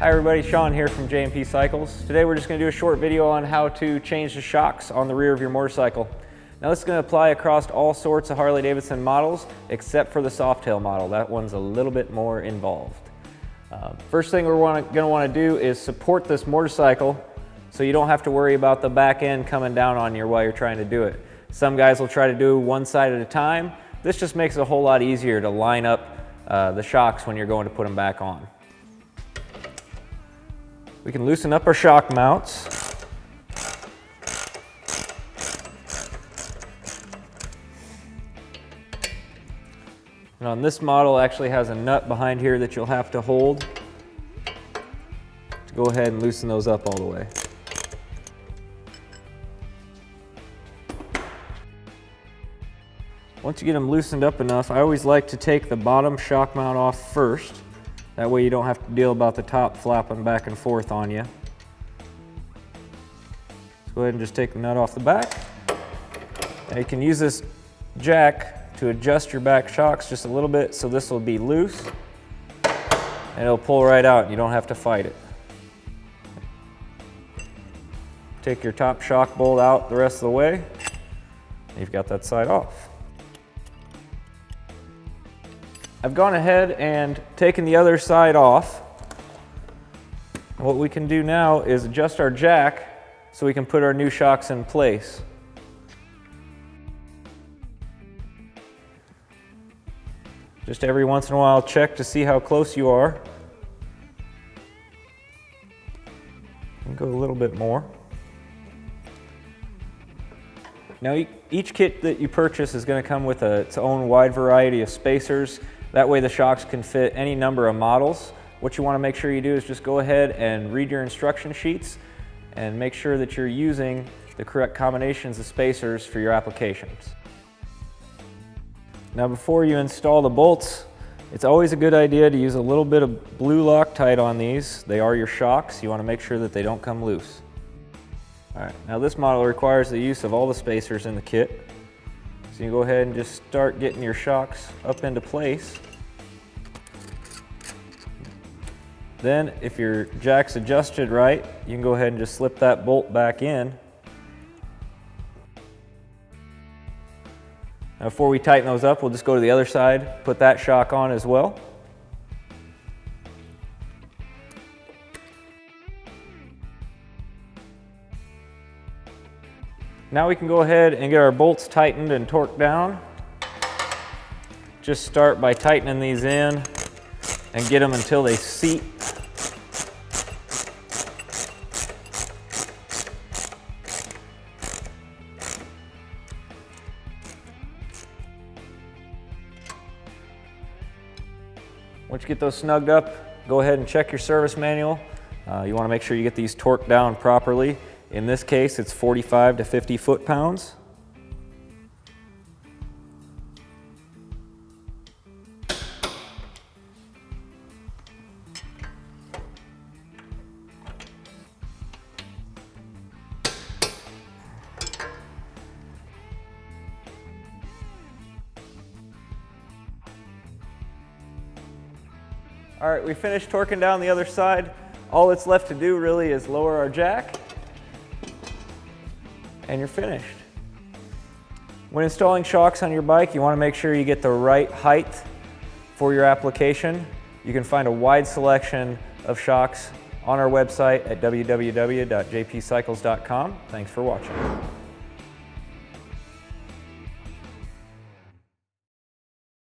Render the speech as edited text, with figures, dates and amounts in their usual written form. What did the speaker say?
Hi everybody, Sean here from J&P Cycles. Today we're just going to do a short video on how to change the shocks on the rear of your motorcycle. Now this is going to apply across all sorts of Harley-Davidson models except for the Softail model. That one's a little bit more involved. First thing we're going to want to do is support this motorcycle so you don't have to worry about the back end coming down on you while you're trying to do it. Some guys will try to do one side at a time. This just makes it a whole lot easier to line up the shocks when you're going to put them back on. We can loosen up our shock mounts. And on this model, it actually has a nut behind here that you'll have to hold to go ahead and loosen those up all the way. Once you get them loosened up enough, I always like to take the bottom shock mount off first. That way you don't have to deal about the top flapping back and forth on you. So go ahead and just take the nut off the back. Now you can use this jack to adjust your back shocks just a little bit so this will be loose and it'll pull right out. You don't have to fight it. Take your top shock bolt out the rest of the way. You've got that side off. I've gone ahead and taken the other side off. What we can do now is adjust our jack so we can put our new shocks in place. Just every once in a while check to see how close you are. And go a little bit more. Now each kit that you purchase is going to come with its own wide variety of spacers. That way the shocks can fit any number of models. What you want to make sure you do is just go ahead and read your instruction sheets and make sure that you're using the correct combinations of spacers for your applications. Now before you install the bolts, it's always a good idea to use a little bit of blue Loctite on these. They are your shocks. You want to make sure that they don't come loose. Alright, now this model requires the use of all the spacers in the kit. So you go ahead and just start getting your shocks up into place. Then if your jack's adjusted right, you can go ahead and just slip that bolt back in. Now before we tighten those up, we'll just go to the other side, put that shock on as well. Now we can go ahead and get our bolts tightened and torqued down. Just start by tightening these in and get them until they seat. Once you get those snugged up, go ahead and check your service manual. You want to make sure you get these torqued down properly. In this case, it's 45 to 50 foot-pounds. All right, we finished torquing down the other side. All that's left to do really is lower our jack. And you're finished. When installing shocks on your bike, you want to make sure you get the right height for your application. You can find a wide selection of shocks on our website at www.jpcycles.com. Thanks for watching.